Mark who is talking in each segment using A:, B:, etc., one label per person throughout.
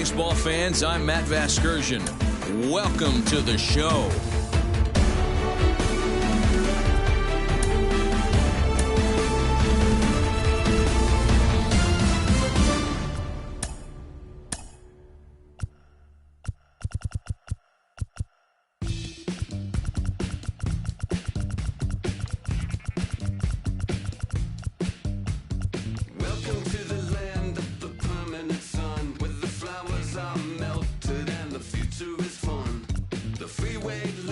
A: baseball fans. I'm Matt Vasgersian. Welcome to the show.
B: Wait.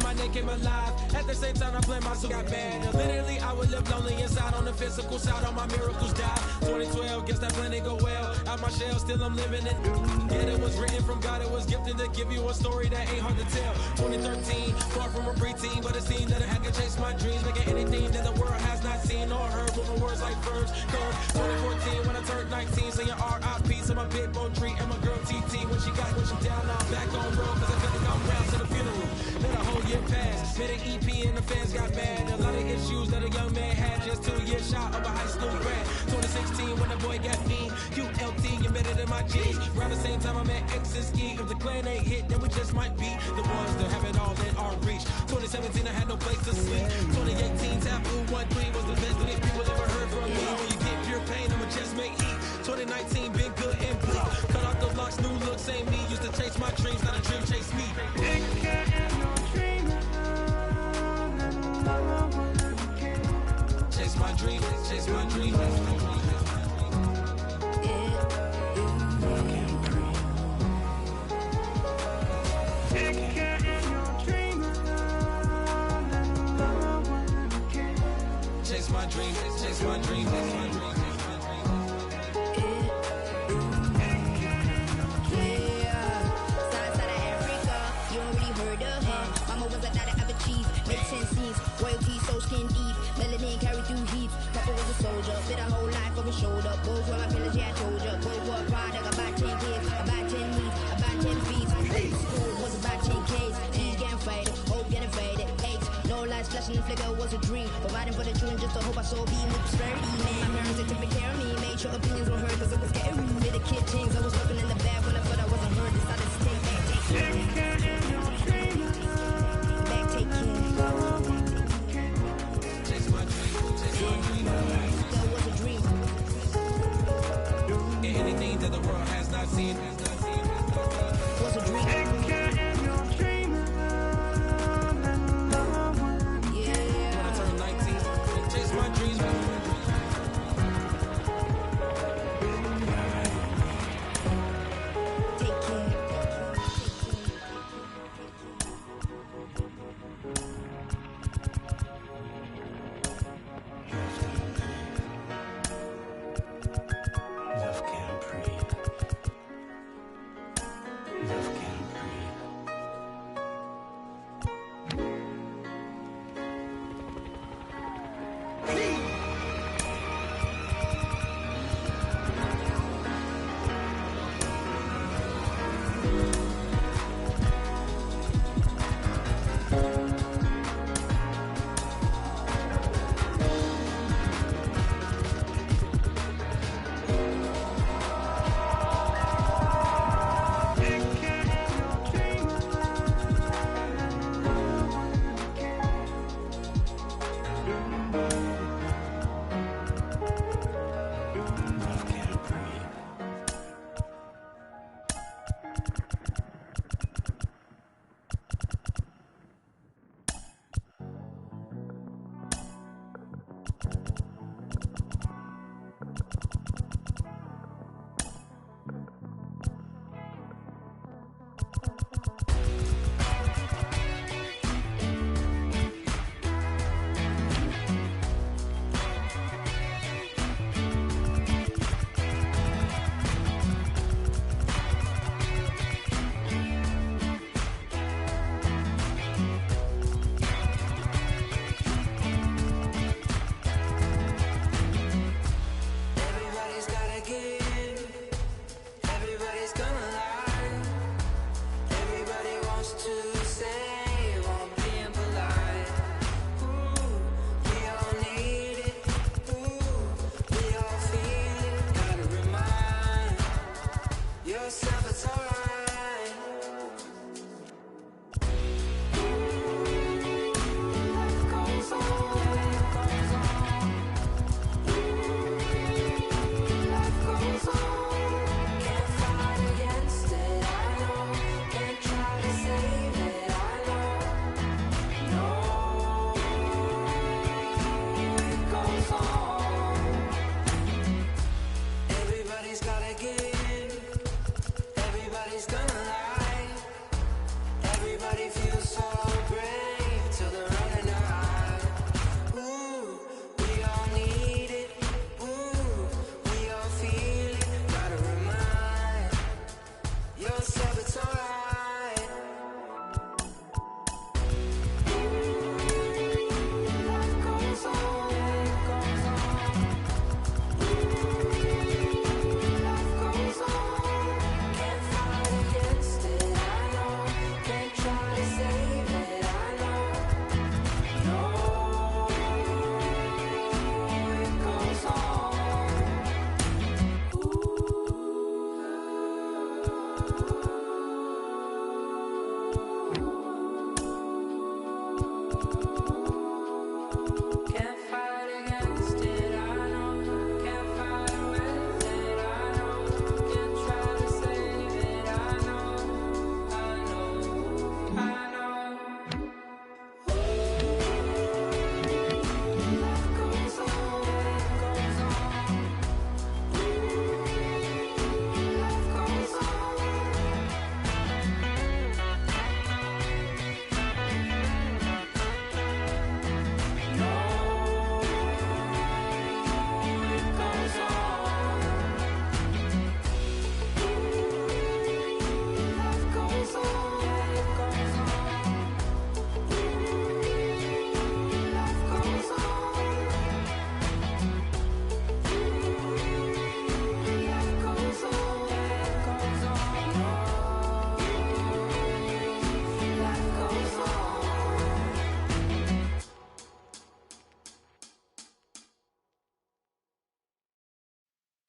B: my name came alive. At the same time, I blame myself got bad. And literally, I would live lonely inside. On the physical side, all my miracles died. 2012, guess that plan didn't go well. Out my shell, still I'm living it. Yeah, it was written from God. It was gifted to give you a story that ain't hard to tell. 2013, far from a preteen, but it seemed that I had to chase my dreams, making anything that the world has not seen or heard. With my words like verbs. 2014, when I turned 19, saying R.I.P. to my big bone tree and my girl TT. When she down, now I'm back on road, cause I couldn't come round to the funeral. Let a whole year pass, made an EP and the fans got mad. A lot of issues that a young man had, just 2 years shy of a high school grad. 2016, when the boy got me, QLT embedded in my jeans. Around the same time I met X and Ski. If the clan ain't hit, then we just might be the ones that have it all in our reach. 2017, I had no place to sleep. 2018, Taboo 1-3 was the best that people ever heard from me. When you get pure pain, I'ma just make heat. 2019, been good and bleak. Cut off the locks, new look, same me. Used to chase my dreams, not a dream chase me. Chase my dream, chase my dream. Chase my dream, chase my dream, chase my dream. Skin deep, melanin carry through heat. Papa was a soldier, fit a whole life on his shoulder. Both were my pillars, yeah, I told ya. Both were product, about 10 kids, about 10 meat, about 10 feet. School was about 10 Ks, T's getting faded, hope getting faded. 8, no lights flashing, the flicker was a dream. Providing for the children just to hope I saw being with prosperity, man. My parents, they took good care of me, made sure opinions were heard, cause it was scary. Did the kid things, I was working in the back when I thought I wasn't heard. Decided to take back, take care. Back, take care. That was a dream. Anything that the world has not seen was a dream. Yeah. When I turned 19, chase my dreams. Take care.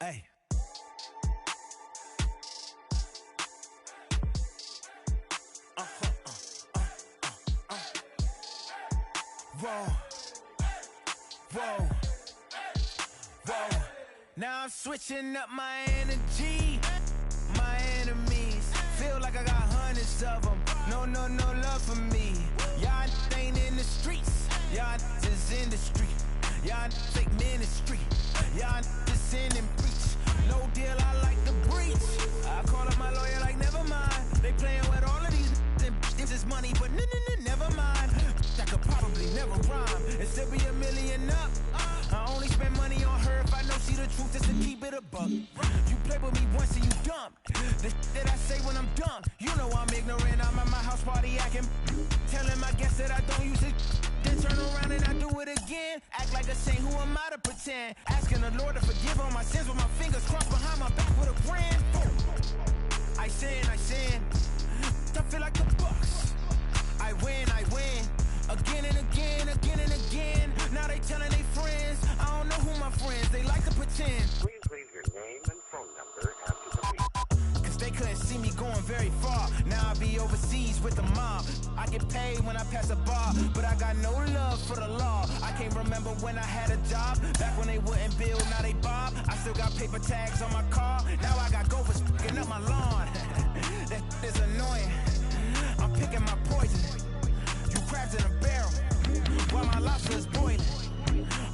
B: Hey. Whoa. Whoa. Whoa. Now I'm switching up my energy. My enemies feel like I got hundreds of them. No love for me. Y'all ain't in the streets. Y'all just in the street. Y'all fake ministry. Y'all just in and preach. No deal, I like the breach. I call up my lawyer like, never mind. They playing with all of these and this is money, but never mind. I could probably never rhyme and still be $1 million up. I only spend money on her if I know she the truth, just to keep it a buck. You play with me once and you dumb. The that I say when I'm dumb, you know I'm ignorant. I'm at my house party acting, telling my guests that I don't use it. Then turn around and I do it again. Act like a saint, who am I to pretend? Asking the Lord to forgive all my sins with my fingers crossed behind my back with a grand. I sin. I feel like the Bucks. I win. Again and again. Now they telling they friends. I don't know who my friends, they like to pretend.
C: Please leave your name and phone number after the beep.
B: Cause they couldn't see me going very far. Now I be overseas with the mob. I get paid when I pass a bar, but I got no love for the law. I can't remember when I had a job. Back when they wouldn't build, now they bob. I still got paper tags on my car. Now I got gophers fucking up my lawn. That is annoying. I'm picking my poison. You crabs in a barrel, while my lobster is boiling.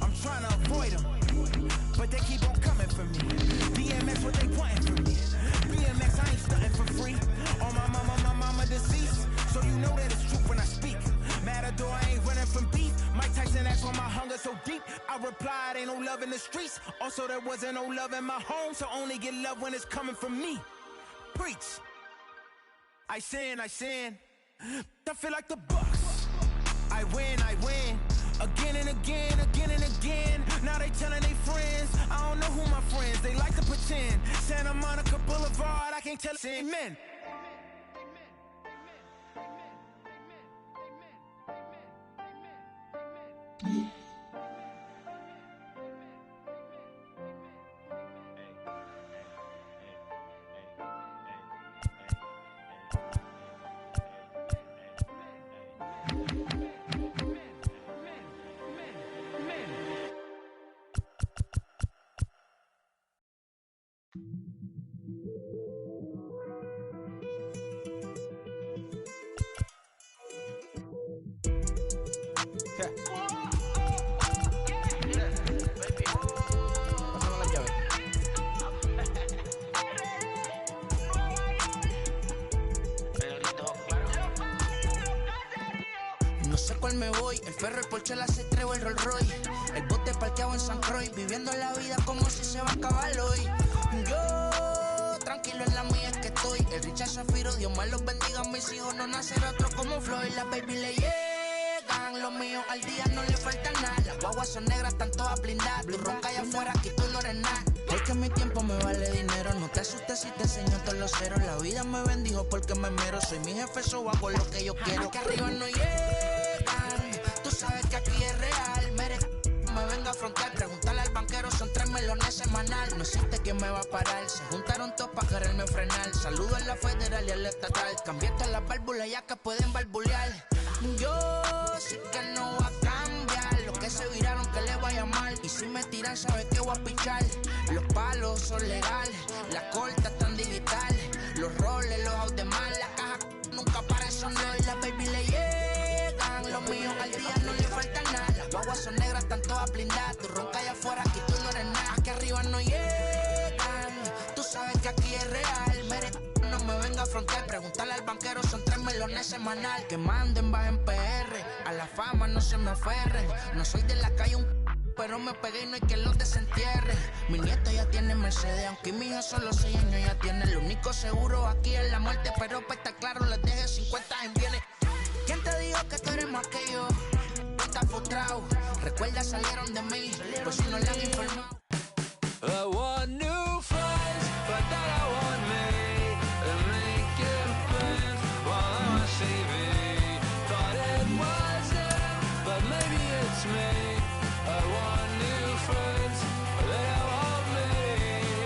B: I'm trying to avoid them, but they keep on coming for me. BMX, what they wanting from me? BMX, I ain't stunting for free. On my mama deceased, so you know that it's true when I speak. Matador, I ain't running from beef. Mike Tyson asked why my hunger so deep. I replied, ain't no love in the streets. Also, there wasn't no love in my home, so only get love when it's coming from me. Preach. I sin. I feel like the Bucks. I win. Again and again. Now they telling they friends. I don't know who my friends, they like to pretend. Santa Monica Boulevard, I can't tell amen.
D: No sé cuál me voy, el ferro, el Porsche, la C3 o el Rolls Royce. El bote parqueado en San Croix, viviendo la vida como si se va a acabar hoy. Yo, tranquilo en la mía es que estoy. El Richard Zafiro, Dios más los bendiga, mis hijos no nacerá otro como Floyd. Las baby le llegan, los míos al día no le falta nada. Las guaguas son negras, están todas blindadas. Tu ronca allá afuera, aquí tú no eres nada. Es que mi tiempo me vale dinero, no te asustes si te enseño todos los ceros. La vida me bendijo porque me mero, soy mi jefe, so hago lo que yo quiero. Aquí arriba no llegan, tú sabes que aquí es real. Me venga a frontear, preguntarle al banquero, son 3 melones semanal. No existe quien me va a parar, se juntaron todos para quererme frenar. Saludo a la federal y a la estatal, cambié todas las válvulas ya que pueden barbulear. Yo sí que no voy a cambiar, lo que se viraron que le vaya mal. Y si me tiran sabes que voy a pichar. Los palos son legales, las cortas están digitales. Los roles, los out de mal, la caja nunca para eso no. Y las baby le llegan, los míos al día no le falta nada. Las guaguas son negras, están todas blindadas. Tu ronca allá afuera, aquí tú no eres nada. Aquí arriba no llegan, tú sabes que aquí es real. No me venga a frontear, preguntarle al banquero, son 3 melones semanal. Que manden, bajen PR, a la fama no se me aferren. No soy de la calle pero me pegué y no hay que los desentierre. Mi nieto ya tiene Mercedes, aunque mi hijo solo 6 años ya tiene. Lo único seguro aquí es la muerte, pero para estar claro les deje 50 en bienes. ¿Quién te dijo que tú eres más que yo? Estás frustrado, recuerda salieron de mí, por si no le han informado.
A: I want new friends, but that I want me. And making plans while I'm a CV. Thought it was them, but maybe it's me. I want new friends, they want me.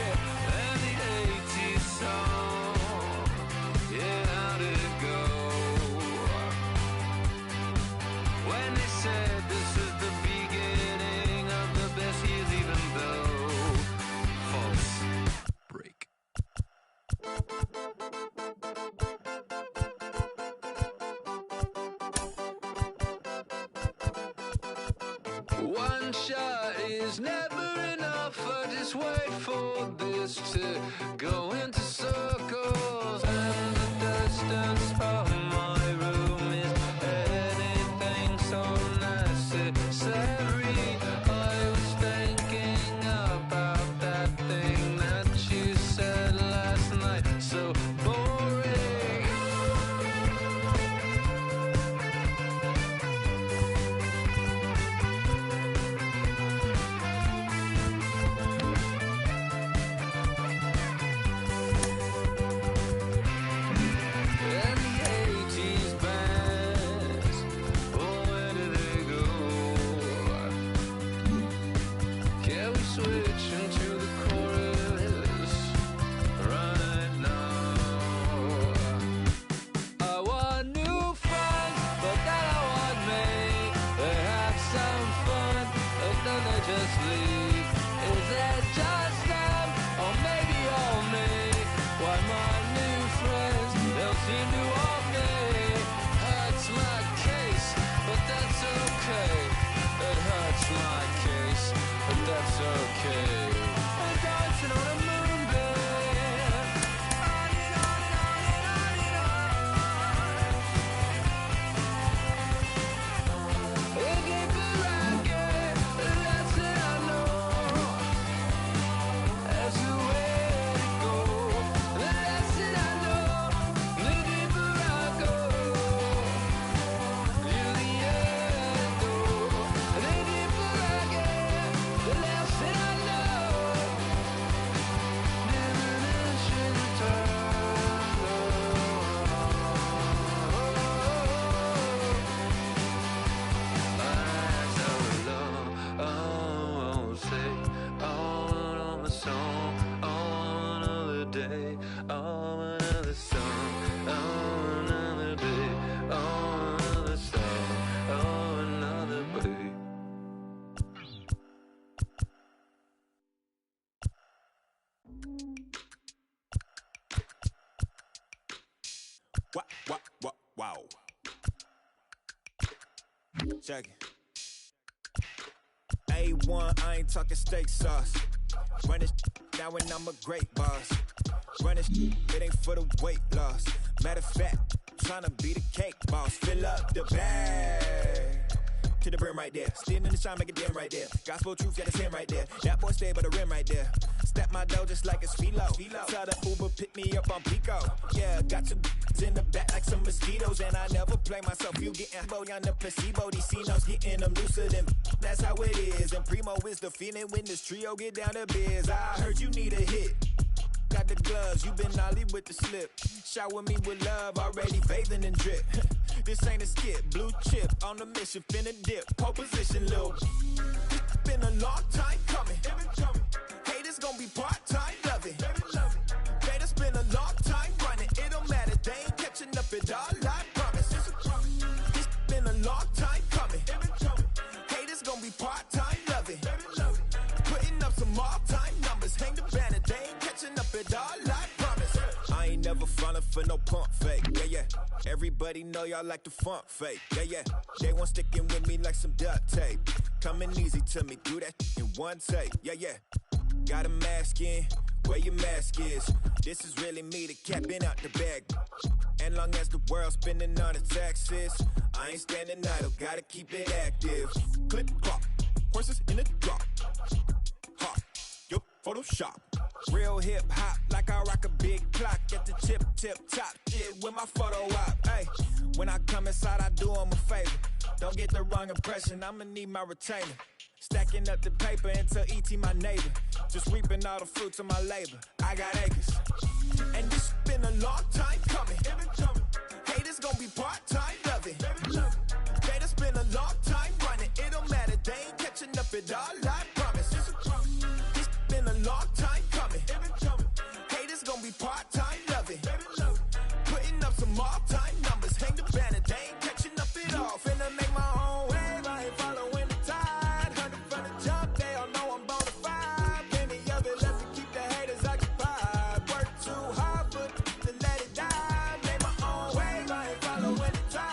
A: is never enough. I just wait for this to go into circles. And the distance of my room is anything so necessary. I was thinking about that thing that you said last night. So boring. And the 80s bands, oh, where do they go? Can we switch into the chorus right now? I want new friends, but then I want me. They have some fun, but then they just leave. Is it just them, or maybe all me? Why my new friends don't seem to want me? Hurts my case, but that's okay. It hurts my case, but that's okay. I'm dancing on a moonbeam. On and on and on and on and on. The deeper I get, the less that I know. That's the way to go. The less that I know, the deeper I go. Till the end, though. The deeper I get, the less that I know. Diminishing day, oh, another song, oh, another day, oh, another song, oh, another day.
E: Wow. Check it. A1, I ain't talking steak sauce. Run this down when I'm a great boss. Run this it ain't for the weight loss. Matter of fact, tryna be the cake boss. Fill up the bag to the brim right there. Standing in the shine, make it dim right there. Gospel truth, got his hand right there. That boy stay by the rim right there. Step my dough just like it's philo. Tell the Uber pick me up on Pico. Yeah, got two in the back like some mosquitoes, and I never play myself. You getting boy on the placebo. These C-notes getting them looser than. That's how it is. And primo is the feeling when this trio get down to biz. I heard you need a hit. Got the gloves, you been ollie with the slip. Shower me with love, already bathing and drip. This ain't a skip, blue chip on the mission, finna dip. Pole position, lil'. It's been a long time coming. Haters gon' be part-time, love it. Haters been a long time running. It don't matter, they ain't catching up at all, I promise. It's been a long time coming. Haters gon' be part-time, love it. Putting up some all-time numbers. Hang the banner, they ain't catching up at all, I promise. I ain't never falling for no pump fake, yeah. Everybody know y'all like the funk fake, yeah. They want sticking with me like some duct tape. Coming easy to me, do that in one take, yeah. Got a mask in, where your mask is. This is really me, the captain out the bag. And long as the world's spending on the taxes, I ain't standing idle, gotta keep it active. Clip clock, horses in the drop. Hot, yo, Photoshop. Real hip hop, like I rock a big clock at the tip top. Shit with my photo op. Hey, when I come inside, I do them a favor. Don't get the wrong impression, I'ma need my retainer. Stacking up the paper until E.T. my neighbor. Just reaping all the fruits of my labor. I got acres. And this been a long time coming. Haters gon' be part-time, love it. Haters been a long time running. It don't matter, they ain't catching up at all, I promise. It's been a long time coming. Haters gon' be part-time, love it. Putting up some all-time numbers. Hang the banner, they ain't catching up at all. Finna make my own wave, I ain't following the tide. 100 from the jump, they all know I'm bonafide. Plenty of it left to keep the haters occupied. Work too hard, but to let it die. Make my own wave, I ain't following the tide.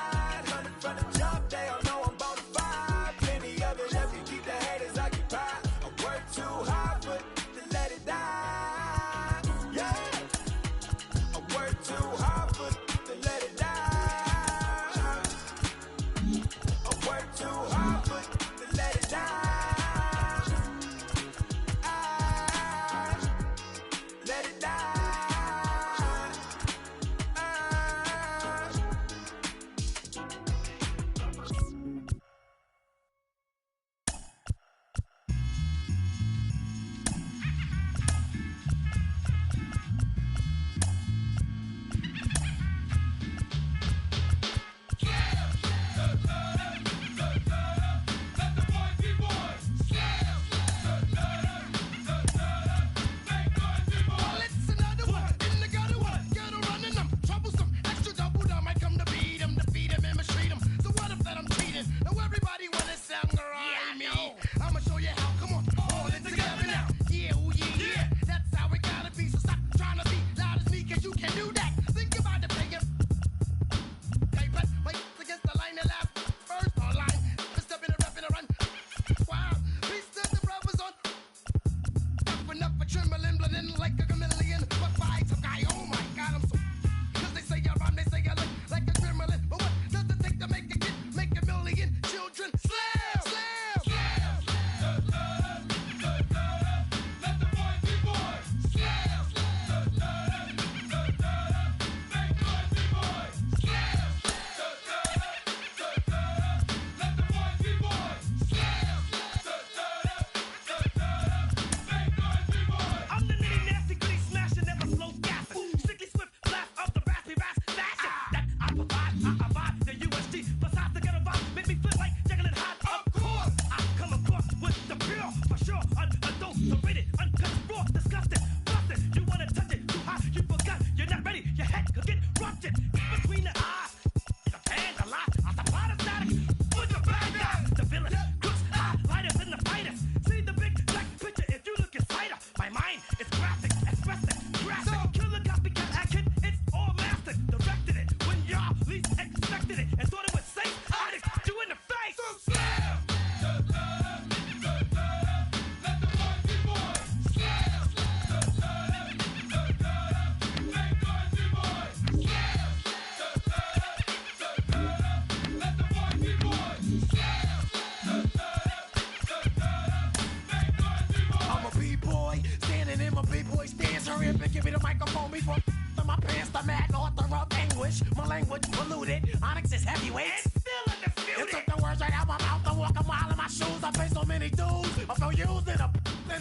B: I face so many dudes. I feel used and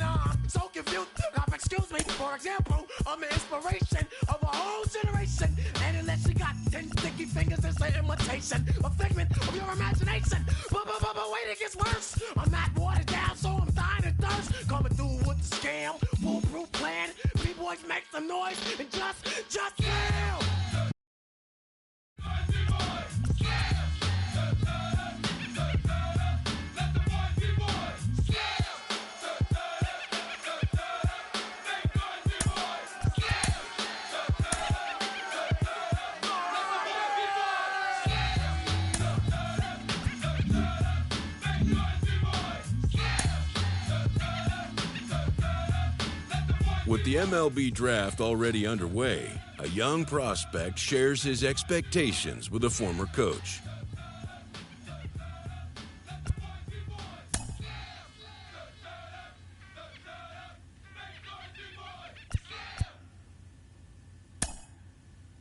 B: I'm so confused. Now, excuse me, for example, I'm the inspiration of a whole generation. And unless you got 10 sticky fingers, it's an imitation, a figment of your imagination. But wait, it gets worse. I'm not watered down, so I'm dying of thirst. Coming through with the scam, foolproof plan. B-boys make some noise and just fail.
F: With the MLB draft already underway, a young prospect shares his expectations with a former coach.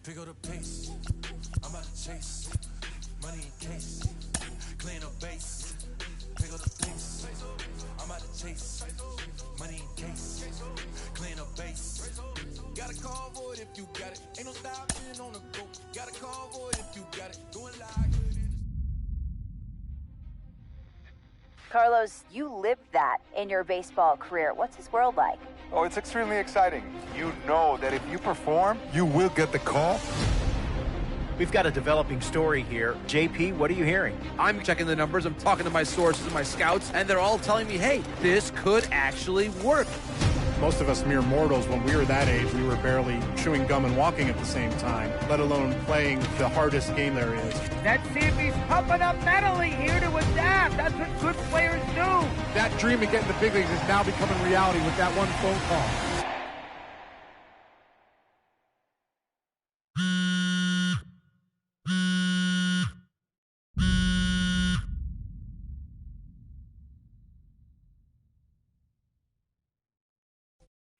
B: Pick up the pace, I'm about to chase money in case, clean up base. Pick up the pace, I'm about to chase money in case, clean up base. Got a call for it if you got it. Ain't no stopping on the go. Got a call for it if you got it. Doing live.
G: Carlos, you lived that in your baseball career. What's his world like?
H: Oh, it's extremely exciting. You know that if you perform, you will get the call.
I: We've got a developing story here. JP, what are you hearing?
J: I'm checking the numbers, I'm talking to my sources and my scouts, and they're all telling me, hey, this could actually work.
K: Most of us mere mortals, when we were that age, we were barely chewing gum and walking at the same time, let alone playing the hardest game there is.
L: Let's see if he's pumping up mentally here to adapt. That's what good players do.
K: That dream of getting the big leagues is now becoming reality with that one phone call.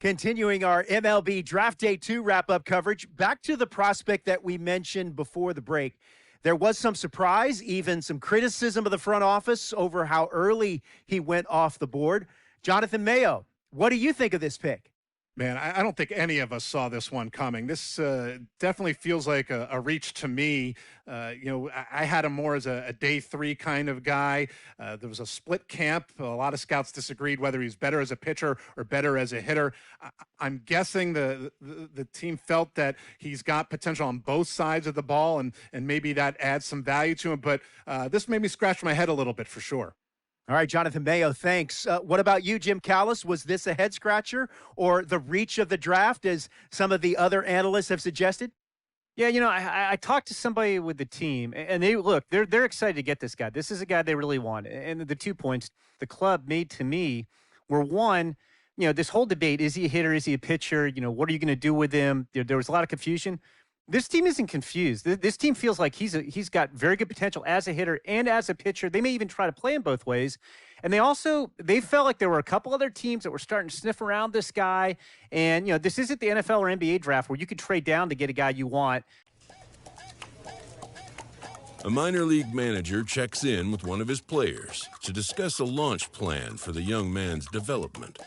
I: Continuing our MLB Draft Day 2 wrap-up coverage, back to the prospect that we mentioned before the break. There was some surprise, even some criticism of the front office over how early he went off the board. Jonathan Mayo, what do you think of this pick?
K: Man, I don't think any of us saw this one coming. This definitely feels like a reach to me. I had him more as a day 3 kind of guy. There was a split camp. A lot of scouts disagreed whether he's better as a pitcher or better as a hitter. I'm guessing the team felt that he's got potential on both sides of the ball, and maybe that adds some value to him. But this made me scratch my head a little bit for sure.
I: All right, Jonathan Mayo, thanks. What about you, Jim Callis? Was this a head-scratcher or the reach of the draft, as some of the other analysts have suggested?
M: Yeah, I talked to somebody with the team, and they're excited to get this guy. This is a guy they really want. And the 2 points the club made to me were, one, this whole debate, is he a hitter, is he a pitcher? What are you going to do with him? There was a lot of confusion. This team isn't confused. This team feels like he's got very good potential as a hitter and as a pitcher. They may even try to play him both ways. And they felt like there were a couple other teams that were starting to sniff around this guy. And, this isn't the NFL or NBA draft where you could trade down to get a guy you want.
F: A minor league manager checks in with one of his players to discuss a launch plan for the young man's development.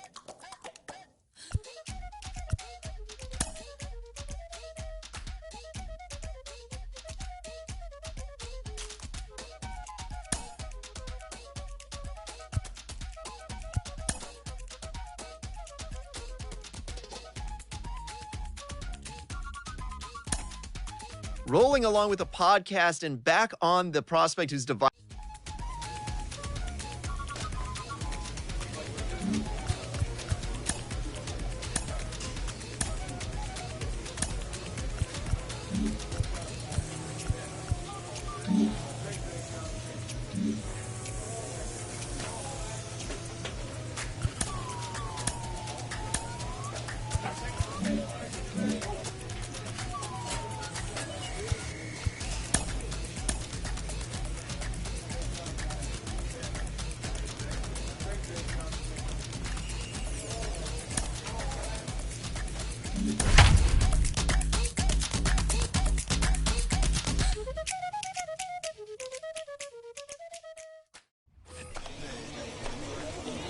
N: Rolling along with the podcast and back on the prospect who's divided.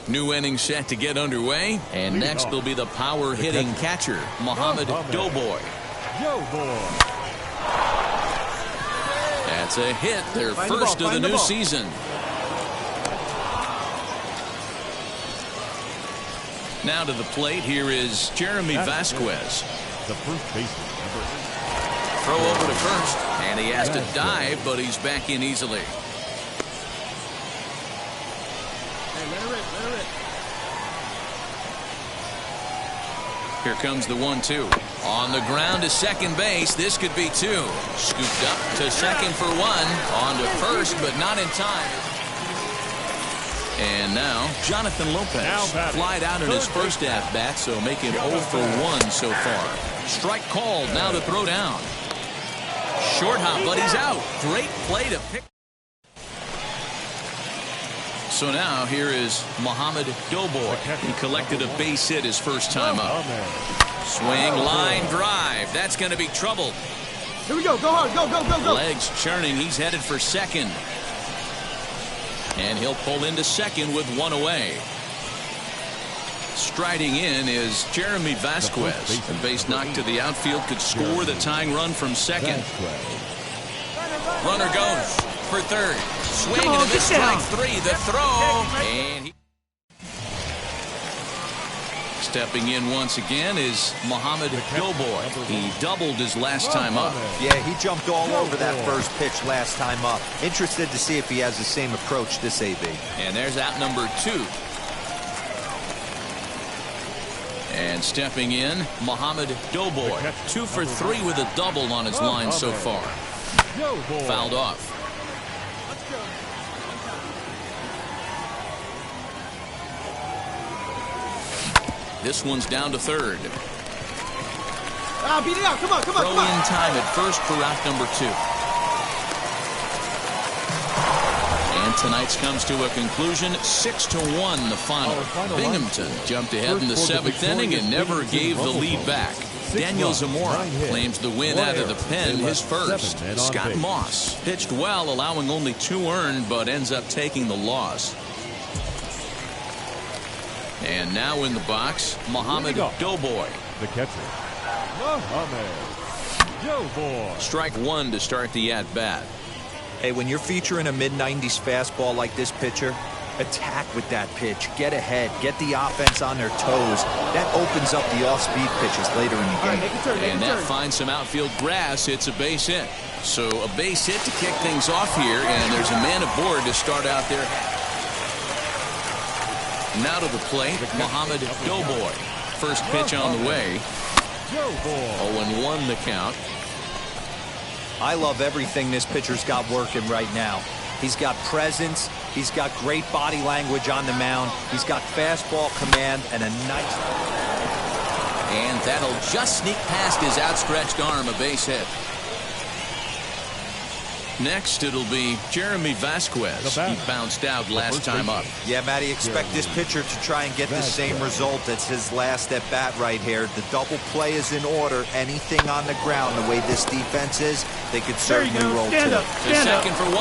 O: New inning set to get underway. And next will be the power-hitting catcher, Mohamed Doughboy. That's a hit, their first of the new season. Now to the plate, here is Jeremy Vasquez.
P: The first baseman.
O: Throw over to first, and he has to dive, but he's back in easily. Here comes the 1-2. On the ground to second base. This could be two. Scooped up to second for one. On to first, but not in time. And now, Jonathan Lopez flied out in his first at-bat, so making 0 for 1 so far. Strike called, now to throw down. Short hop, but he's out. Great play to pick. So now here is Mohamed Doughboy. He collected a base hit his first time up. Swing, line, drive. That's going to be trouble.
B: Here we go. Go hard. Go, go, go, go.
O: Legs churning. He's headed for second. And he'll pull into second with one away. Striding in is Jeremy Vasquez. A base knock to the outfield could score the tying run from second. Runner goes for third. Swing and a miss, strike three. The throw. And stepping in once again is Mohamed Doughboy. He doubled his last time up.
Q: Yeah, he jumped all over that first pitch last time up. Interested to see if he has the same approach this AB.
O: And there's out number 2. And stepping in, Mohamed Doughboy. 2 for 3 with a double on his line so far. Fouled off. This one's down to third.
B: Beat it out. Come on, come on,
O: Throw in time at first for out number 2. And tonight's comes to a conclusion. 6-1 the final. Binghamton jumped ahead in the 7th inning and never gave the lead back. Daniel Zamora claims the win out of the pen, his first. Scott Moss pitched well, allowing only 2 earned, but ends up taking the loss. And now in the box, Mohamed Doughboy.
P: The catcher, Mohamed Doughboy.
O: Strike 1 to start the at-bat.
Q: Hey, when you're featuring a mid-90s fastball like this pitcher, attack with that pitch. Get ahead. Get the offense on their toes. That opens up the off-speed pitches later in the game.
O: And that finds some outfield grass. It's a base hit. So a base hit to kick things off here, and there's a man aboard to start out there. Now to the plate, Mohamed Doughboy. First pitch on the way. 0-1 the count.
Q: I love everything this pitcher's got working right now. He's got presence. He's got great body language on the mound. He's got fastball command and a nice...
O: And that'll just sneak past his outstretched arm, a base hit. Next, it'll be Jeremy Vasquez. He bounced out last time up.
Q: Yeah, Matty, expect this pitcher to try and get the same result as his last at bat right here. The double play is in order. Anything on the ground, the way this defense is, they could certainly roll to.
O: To second for 1.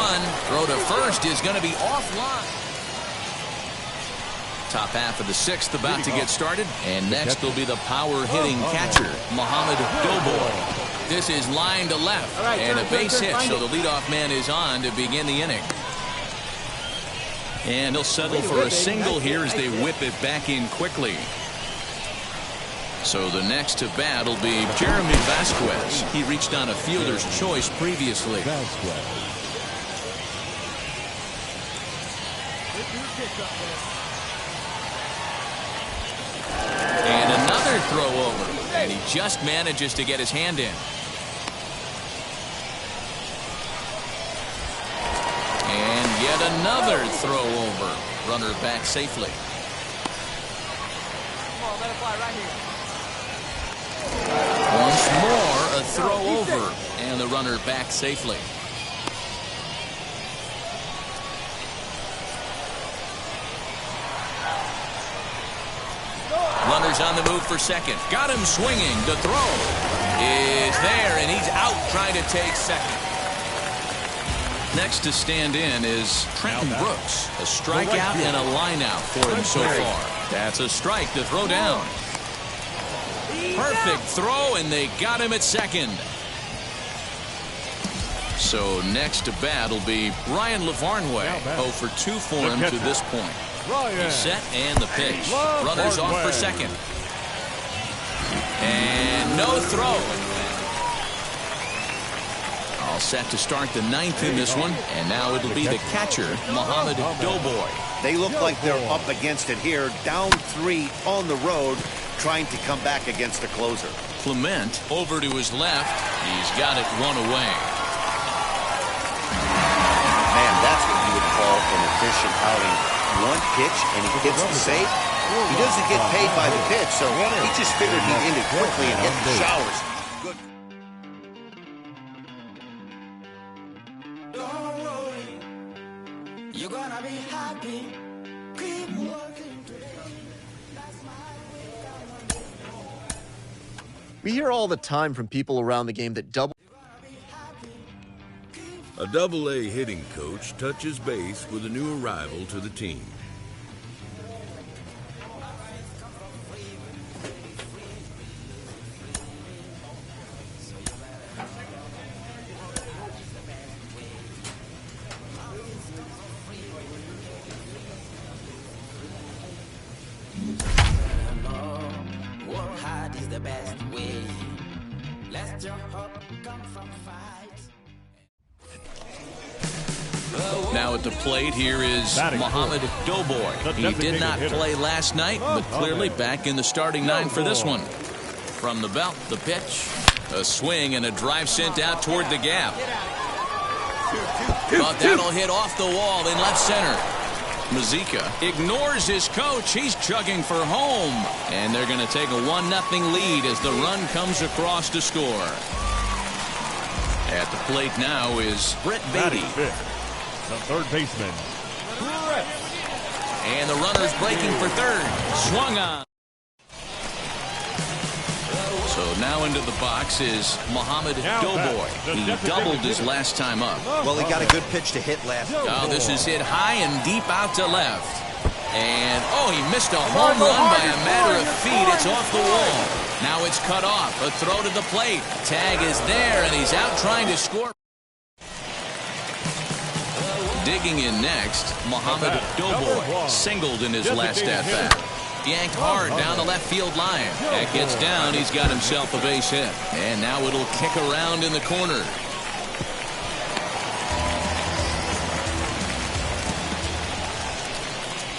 O: Throw to first is going to be offline. Top half of the 6th about to get started. And next will be the power-hitting catcher, Mohamed Doughboy. This is line to left, and a base hit, so the leadoff man is on to begin the inning. And he'll settle for a single here as they whip it back in quickly. So the next to bat will be Jeremy Vasquez. He reached on a fielder's choice previously. And another throw over, and he just manages to get his hand in. And yet another throw over. Runner back safely.
B: Come on, let it fly right here.
O: Once more, a throw over, and the runner back safely. Runners on the move for second. Got him swinging. The throw is there, and he's out trying to take second. Next to stand in is Trenton Brooks. A strikeout and a line out for him so far. That's a strike to throw down. Perfect throw, and they got him at second. So next to bat will be Ryan Lavarnway. 0 for 2 for him to this point. He's set and the pitch. Runners off for second. And no throw. All set to start the 9th in this one. And now it'll be the catcher, Mohamed Doughboy.
R: They look like they're up against it here. Down 3 on the road, trying to come back against the closer.
O: Clement over to his left. He's got it 1 away.
R: Man, that's what you would call an efficient outing. 1 pitch and he hits the save. He doesn't get paid by the pitch, so he just figured he'd end it quickly and hit the showers. Good.
B: Don't worry, you're gonna be happy. Keep working today.
N: We hear all the time from people around the game that
F: A Double-A hitting coach touches base with a new arrival to the team.
B: Work hard is the best way. Let's jump up, come from fights.
O: Now at the plate, here is Mohamed Doughboy. He did not play last night, but clearly back in the starting 9 for this one. From the belt, the pitch, a swing, and a drive sent out toward the gap. But that'll hit off the wall in left center. Mazika ignores his coach. He's chugging for home. And they're going to take a 1-0 lead as the run comes across to score. At the plate now is Brett Beatty.
P: The third baseman, Brett.
O: And the runner's breaking for third. Swung on. So now into the box is Mohamed Doughboy. He doubled his last time up.
R: Well, he got a good pitch to hit last.
O: Oh, this is hit high and deep out to left. And, oh, he missed a home run by a matter of feet. It's off the wall. Now it's cut off. A throw to the plate. Tag is there, and he's out trying to score. Digging in next, Mohamed Doughboy singled in his last at-bat. Yanked hard down the left field line. That gets down. He's got himself a base hit. And now it'll kick around in the corner.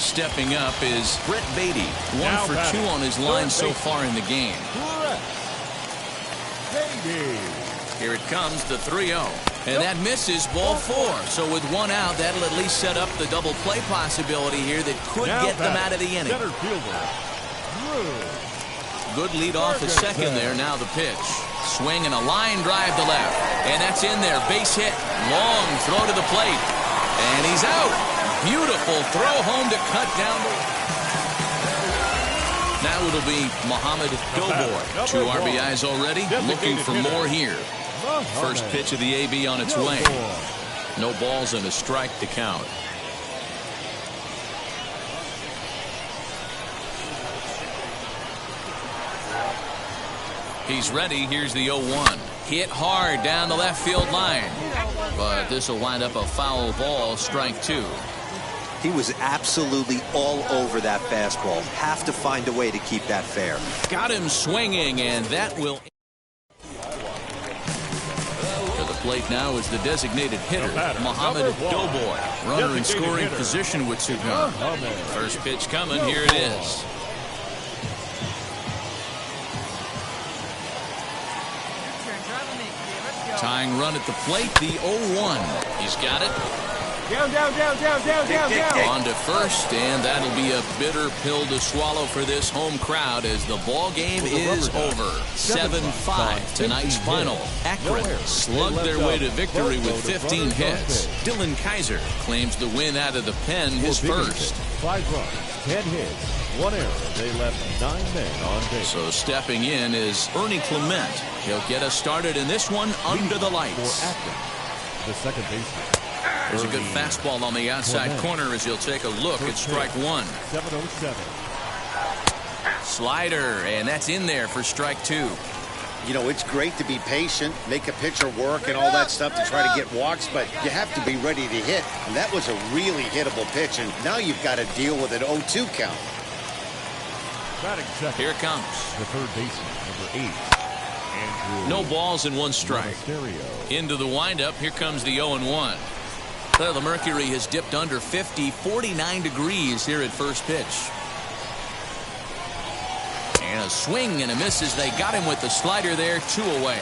O: Stepping up is Brett Beatty. 1 for 2 on his line so far in the game. Here it comes, the 3-0. And that misses, ball 4. So with 1 out, that'll at least set up the double play possibility here that could get them out of the inning. Good lead off at second there. Now the pitch. Swing and a line drive to left. And that's in there. Base hit. Long throw to the plate. And he's out. Beautiful throw home to cut down the... Now it'll be Mohamed Doughboy. 2 RBIs already. Looking for more here. First pitch of the AB on its way. No balls and a strike to count. He's ready. Here's the 0-1. Hit hard down the left field line. But this will wind up a foul ball, strike 2.
R: He was absolutely all over that fastball. Have to find a way to keep that fair.
O: Got him swinging, and that will... To the plate now is the designated hitter, Mohamed Doughboy. Runner in scoring position with 2 gone. First pitch coming. Here it is. Tying run at the plate, the 0-1. He's got it.
L: Down.
O: On to first, and that'll be a bitter pill to swallow for this home crowd as the ball game is over. 7-5, tonight's final. Akron slugged their way to victory with 15 hits. Dylan Kaiser claims the win out of the pen, his first.
P: 5 runs, 10 hits, 1 error. They left 9 men on base.
O: So stepping in is Ernie Clement. He'll get us started in this one under the lights.
P: For Akron, the second baseman,
O: There's a good fastball on the outside corner as he'll take a look at strike one.
P: 707.
O: Slider, and that's in there for strike two.
R: You know, it's great to be patient, make a pitcher work and all that stuff to try to get walks, but you have to be ready to hit. And that was a really hittable pitch, and now you've got to deal with an 0-2 count.
O: Here it comes.
P: The third baseman, number 8.
O: No balls and one strike. Into the windup. Here comes the 0-1. Well, the mercury has dipped under 50, 49 degrees here at first pitch. And a swing and a miss as they got him with the slider there, 2 away.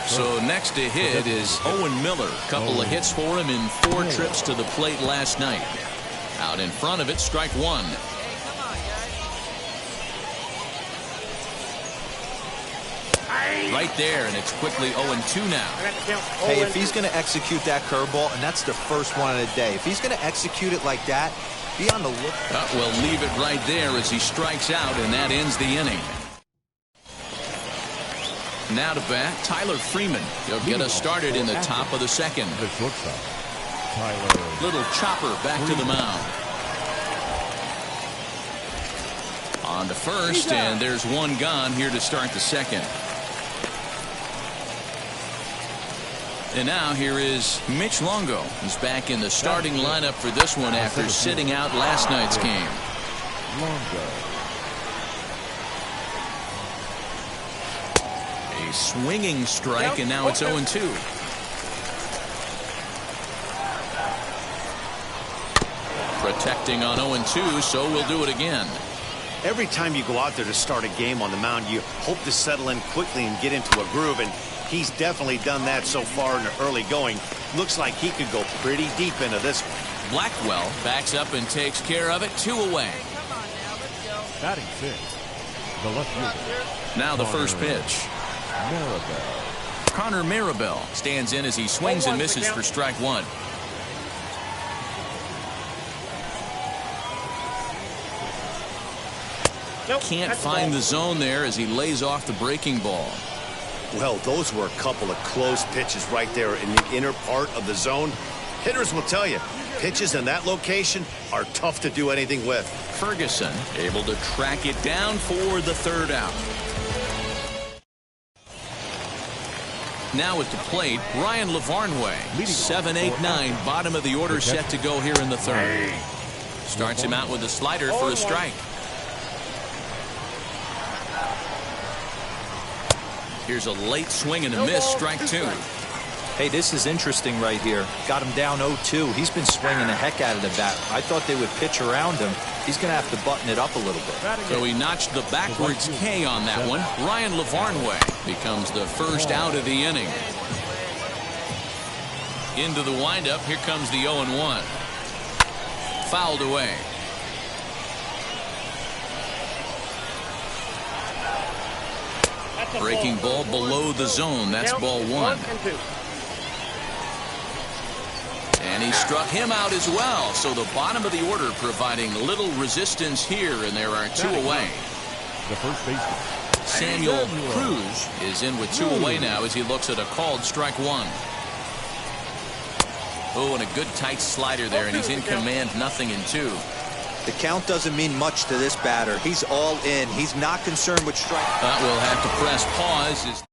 O: So next to hit is Owen Miller. Couple of hits for him in 4 trips to the plate last night. Out in front of it, strike one. Right there, and it's quickly 0-2 now.
Q: Hey, if he's going to execute that curveball, and that's the first one of the day, if he's going to execute it like that, be on the look.
O: We'll leave it right there as he strikes out, and that ends the inning. Now to bat, Tyler Freeman. He'll get us started in the top of the second. Little chopper back to the mound. On to first, and there's one gone here to start the second. And now here is Mitch Longo. He's back in the starting lineup for this one after sitting out last night's game. A swinging strike, and now it's 0-2. Protecting on 0-2, so we'll do it again.
R: Every time you go out there to start a game on the mound, you hope to settle in quickly and get into a groove, and he's definitely done that so far in the early going. Looks like he could go pretty deep into this one.
O: Blackwell backs up and takes care of it, 2 away.
P: Batting 6, the left fielder.
O: Now the first pitch. Connor Maribel stands in as he swings and misses for strike one. Can't find the zone there as he lays off the breaking ball.
R: Well, those were a couple of close pitches right there in the inner part of the zone. Hitters will tell you, pitches in that location are tough to do anything with.
O: Ferguson able to track it down for the third out. Now at the plate, Ryan Lavarnway. 7-8-9, bottom of the order set to go here in the third. Starts him out with a slider for a strike. Here's a late swing and a miss, strike two.
Q: Hey, this is interesting right here. Got him down 0-2. He's been swinging the heck out of the bat. I thought they would pitch around him. He's going to have to button it up a little bit.
O: So he notched the backwards K on that one. Ryan Lavarnway becomes the first out of the inning. Into the windup, here comes the 0-1. Fouled away. Breaking ball below the zone. That's ball one. And he struck him out as well. So the bottom of the order providing little resistance here, and there are 2 away.
P: The first baseman.
O: Samuel Cruz is in with 2 away now as he looks at a called strike one. Oh, and a good tight slider there, and he's in command, 0-2.
Q: The count doesn't mean much to this batter. He's all in. He's not concerned with strike.
O: We'll have to press pause.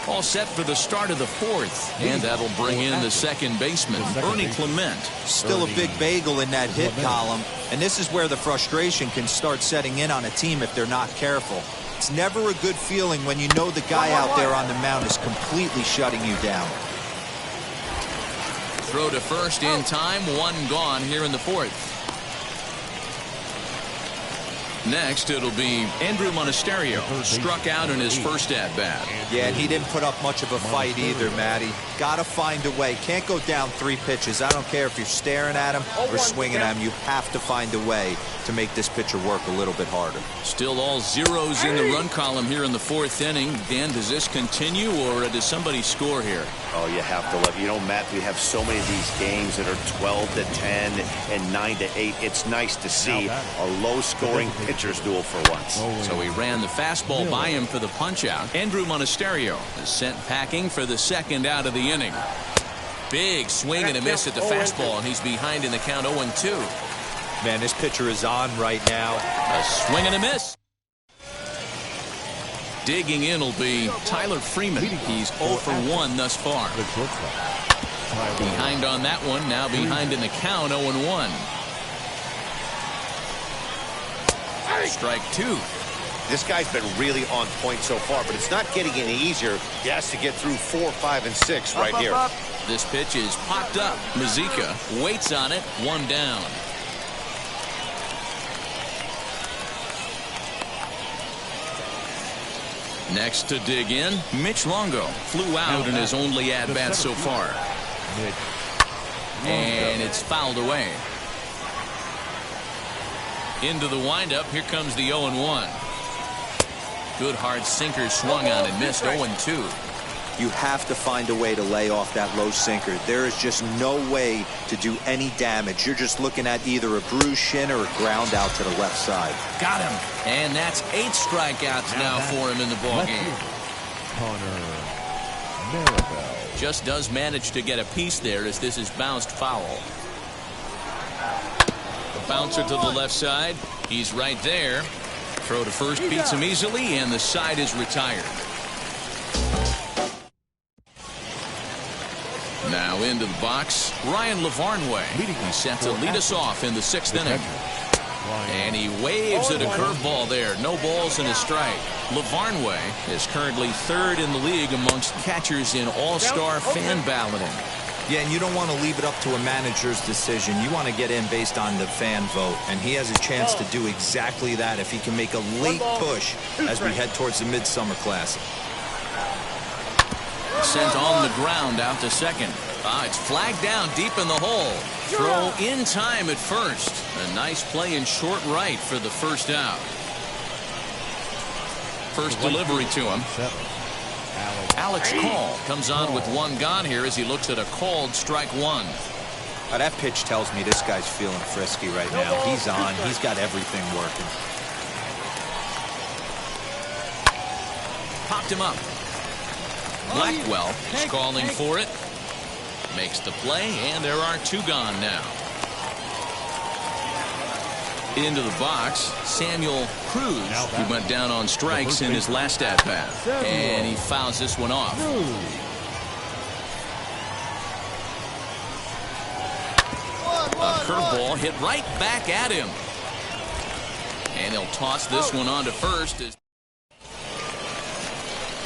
O: All set for the start of the fourth, and that'll bring in the second baseman, Ernie Clement.
Q: Still a big bagel in that hit column, and this is where the frustration can start setting in on a team if they're not careful. It's never a good feeling when you know the guy out there on the mound is completely shutting you down.
O: Throw to first in time, 1 gone here in the fourth. Next, it'll be Andrew Monasterio, struck out in his first at-bat.
Q: Yeah, and he didn't put up much of a fight either, Matty. Gotta find a way. Can't go down 3 pitches. I don't care if you're staring at him or swinging at him. You have to find a way to make this pitcher work a little bit harder.
O: Still all zeros in the run column here in the fourth inning. Dan, does this continue, or does somebody score here?
R: Oh, you have to love. You know, Matt, we have so many of these games that are 12-10 and 9-8. It's nice to see a low-scoring pitcher's duel for once.
O: So he ran the fastball by him for the punch-out. Andrew Monasterio is sent packing for the second out of the inning. Big swing and a miss at the fastball, and he's behind in the count 0-2.
Q: Man, this pitcher is on right now.
O: A swing and a miss. Digging in will be Tyler Freeman. He's 0 for 1 thus far. Behind on that one, now behind in the count 0-1. Strike 2.
R: This guy's been really on point so far, but it's not getting any easier. He has to get through 4, 5, and 6 right here.
O: This pitch is popped up. Mazika waits on it. 1 down. Next to dig in, Mitch Longo flew out in his only at-bat so far. And it's fouled away. Into the windup, here comes the 0-1. Good hard sinker swung on and missed. 0-2.
Q: You have to find a way to lay off that low sinker. There is just no way to do any damage. You're just looking at either a bruised shin or a ground out to the left side.
O: Got him. And that's 8 strikeouts now for him in the ballgame.
P: Connor Maribel.
O: Just does manage to get a piece there as this is bounced foul. The bouncer to the left side. He's right there. Throw to first beats him easily, and the side is retired. Now into the box, Ryan Lavarnway. He's set to lead us off in the 6th inning. And he waves at a curveball there. No balls and a strike. Lavarnway is currently 3rd in the league amongst catchers in all-star fan balloting.
Q: Yeah, and you don't want to leave it up to a manager's decision. You want to get in based on the fan vote, and he has a chance to do exactly that if he can make a late push as we head towards the Midsummer Classic.
O: Sent on the ground out to second. It's flagged down deep in the hole. Throw in time at first. A nice play in short right for the first out. First delivery to him. Alex Call comes on with 1 gone here as he looks at a called strike 1.
Q: That pitch tells me this guy's feeling frisky right now. He's on. He's got everything working.
O: Popped him up. Blackwell is calling for it. Makes the play, and there are 2 gone now. Into the box, Samuel Cruz. He went down on strikes in his last at-bat. And he fouls this one off. A curveball hit right back at him. And he'll toss this one on to first.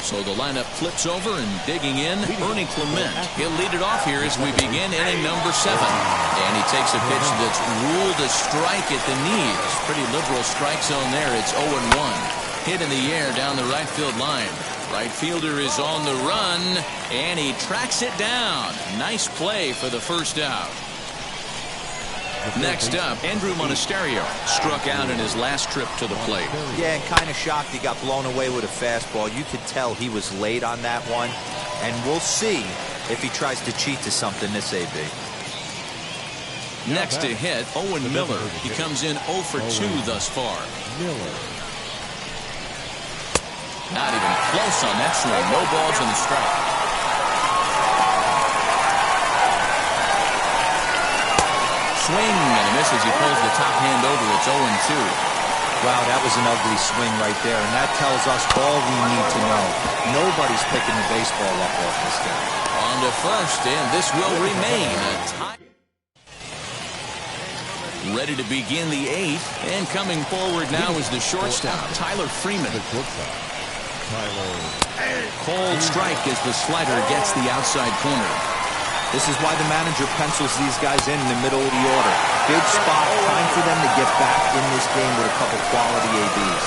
O: So the lineup flips over and digging in, Ernie Clement. He'll lead it off here as we begin inning number 7. And he takes a pitch that's ruled a strike at the knees. Pretty liberal strike zone there. It's 0-1. Hit in the air down the right field line. Right fielder is on the run, and he tracks it down. Nice play for the first out. Next up, Andrew Monasterio struck out in his last trip to the plate.
Q: Yeah, and kind of shocked he got blown away with a fastball. You could tell he was late on that one. And we'll see if he tries to cheat to something this AB.
O: Next to hit, Owen Miller. He comes in 0 for 2 thus far. Not even close on that swing. No balls and a strike. Swing and a miss as he pulls the top hand over. It's 0-2.
Q: Wow, that was an ugly swing right there, and that tells us all we need to know. Nobody's picking the baseball up off this guy.
O: On to first, and this will remain a tie. Ready to begin the 8th, and coming forward now is the shortstop, Tyler Freeman. Cold strike as the slider gets the outside corner.
Q: This is why the manager pencils these guys in the middle of the order. Big spot, time for them to get back in this game with a couple quality ABs.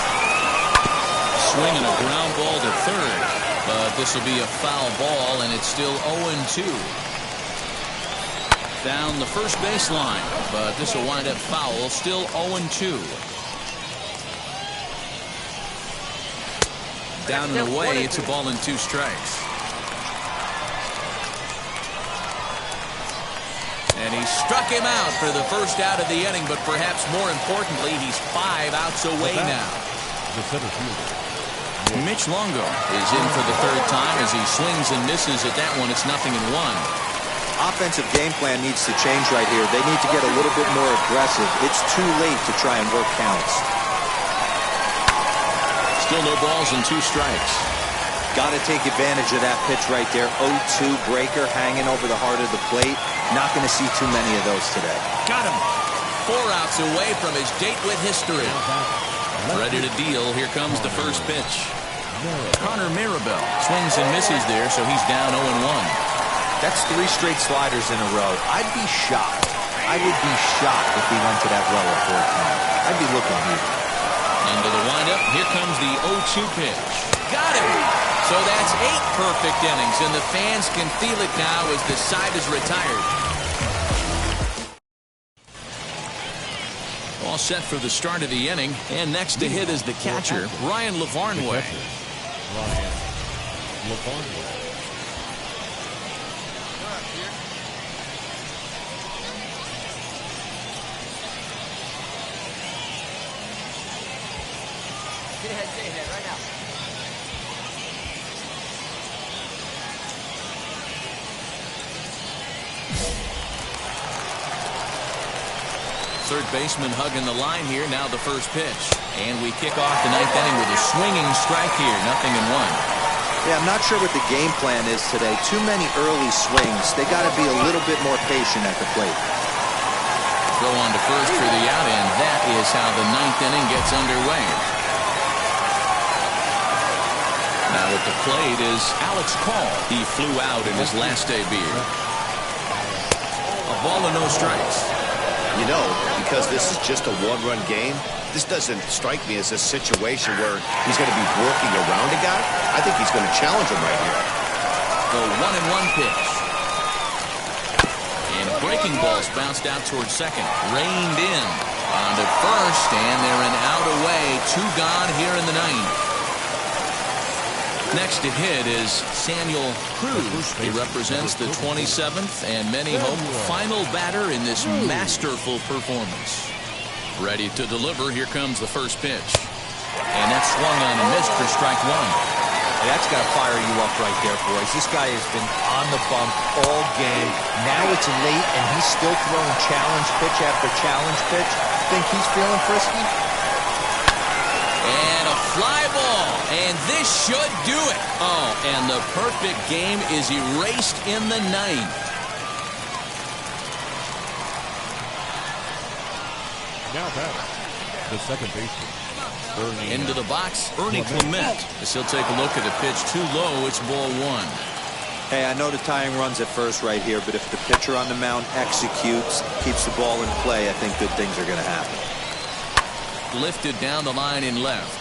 O: Swing and a ground ball to third, but this will be a foul ball, and it's still 0-2. Down the first baseline, but this will wind up foul, still 0-2. Down and away, it's a ball and 2 strikes. And he struck him out for the first out of the inning, but perhaps more importantly, he's 5 outs away now.
P: The center fielder.
O: Mitch Longo is in for the third time as he swings and misses at that one. It's 0-1.
Q: Offensive game plan needs to change right here. They need to get a little bit more aggressive. It's too late to try and work counts.
O: Still no balls and 2 strikes.
Q: Got to take advantage of that pitch right there. 0-2 breaker hanging over the heart of the plate. Not going to see too many of those today.
O: Got him. 4 outs away from his date with history. Ready to deal. Here comes the first pitch. Connor Mirabel swings and misses there, so he's down 0-1.
Q: That's 3 straight sliders in a row. I'd be shocked. I would be shocked if he went to that well at 4 count. I'd be looking here.
O: Into the windup. Here comes the 0-2 pitch. Got him. So that's 8 perfect innings, and the fans can feel it now as the side is retired. All set for the start of the inning, and next to hit is the catcher, Ryan Lavarnway.
P: Ryan Lavarnway.
S: Get ahead, stay ahead, right now.
O: Third baseman hugging the line here. Now the first pitch. And we kick off the 9th inning with a swinging strike here. 0-1.
Q: Yeah, I'm not sure what the game plan is today. Too many early swings. They got to be a little bit more patient at the plate.
O: Throw on to first for the out, and that is how the 9th inning gets underway. Now at the plate is Alex Call. He flew out in his last debut. A ball and no strikes.
R: You know, because this is just a one-run game, this doesn't strike me as a situation where he's going to be working around a guy. I think he's going to challenge him right here.
O: The 1-1 pitch. And breaking balls bounced out towards second. Reined in. On to first, and they're an out away. 2 gone here in the 9th. Next to hit is Samuel Cruz. He represents the 27th and many hope final batter in this masterful performance. Ready to deliver. Here comes the first pitch. And that's swung on and missed for strike 1.
Q: That's got to fire you up right there, boys. This guy has been on the bump all game. Now it's late, and he's still throwing challenge pitch after challenge pitch. Think he's feeling frisky?
O: And a fly ball. And this should do it. Oh, and the perfect game is erased in the 9th.
P: Now batting, the second baseman.
O: Into the box, Ernie Clement. As he'll take a look at the pitch too low, it's ball 1.
Q: Hey, I know the tying run's at first right here, but if the pitcher on the mound executes, keeps the ball in play, I think good things are going to happen.
O: Lifted down the line in left.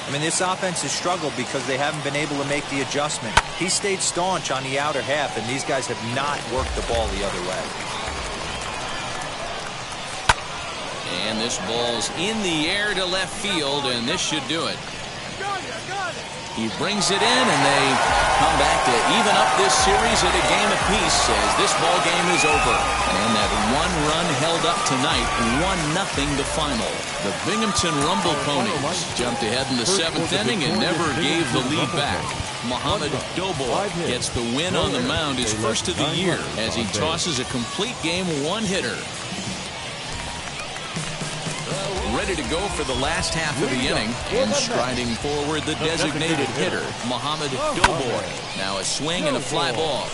Q: I mean, this offense has struggled because they haven't been able to make the adjustment. He stayed staunch on the outer half, and these guys have not worked the ball the other way.
O: And this ball's in the air to left field, and this should do it. He brings it in, and they come back to even up this series at a game apiece as this ball game is over. And that 1 run held up tonight, 1-0 the final. The Binghamton Rumble Ponies jumped ahead in the 7th inning and never gave the lead back. Mohamed Doboy gets the win on the mound, his first of the year, as he tosses a complete game 1-hitter. Ready to go for the last half of the inning, and striding forward the designated hitter, Mohamed Doboy. Now a swing and a fly ball.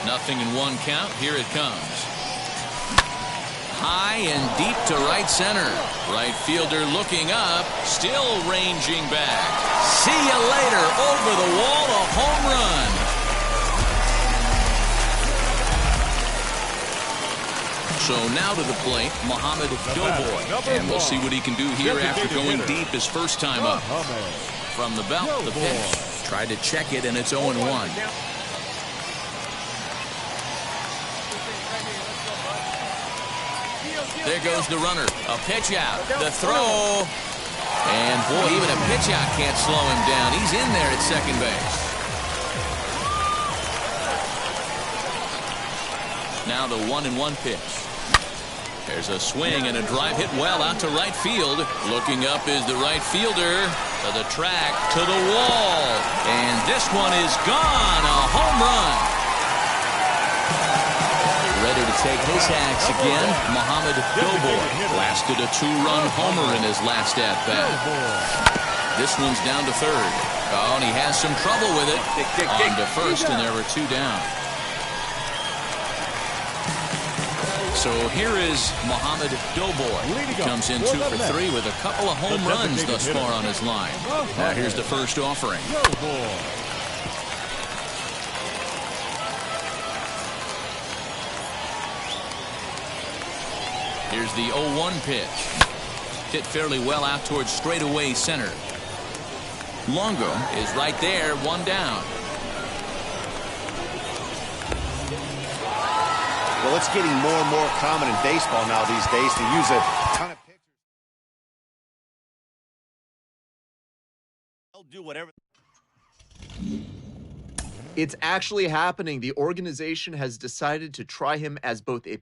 O: Nothing in 1 count. Here it comes. High and deep to right center. Right fielder looking up, still ranging back. See you later. Over the wall, a home run. So now to the plate, Mohamed Doboy. And we'll see what he can do here after going deep his first time up. From the belt, the pitch. Tried to check it, and it's 0-1. There goes the runner. A pitch out. The throw. And, boy, even a pitch out can't slow him down. He's in there at second base. Now the 1-1 pitch. There's a swing and a drive hit well out to right field. Looking up is the right fielder. To the track, to the wall. And this one is gone. A home run. Ready to take his axe again. Mohamed Doin blasted a 2-run homer in his last at-bat. This one's down to third. Oh, and he has some trouble with it. On to first, and there were 2 down. So here is Mohamed Doin. He comes in 2 for 3 with a couple of home runs thus far on his line. Now here's the first offering. Here's the 0-1 pitch. Hit fairly well out towards straightaway center. Longo is right there, 1 down.
R: Well, it's getting more and more common in baseball now these days to use a ton of pitchers. They'll do whatever.
N: It's actually happening. The organization has decided to try him as both
F: a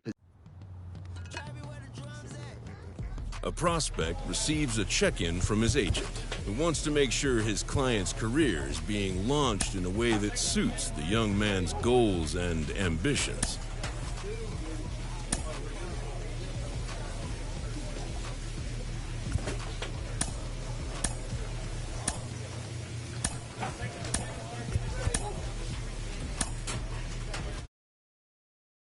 F: prospect receives a check-in from his agent, who wants to make sure his client's career is being launched in a way that suits the young man's goals and ambitions.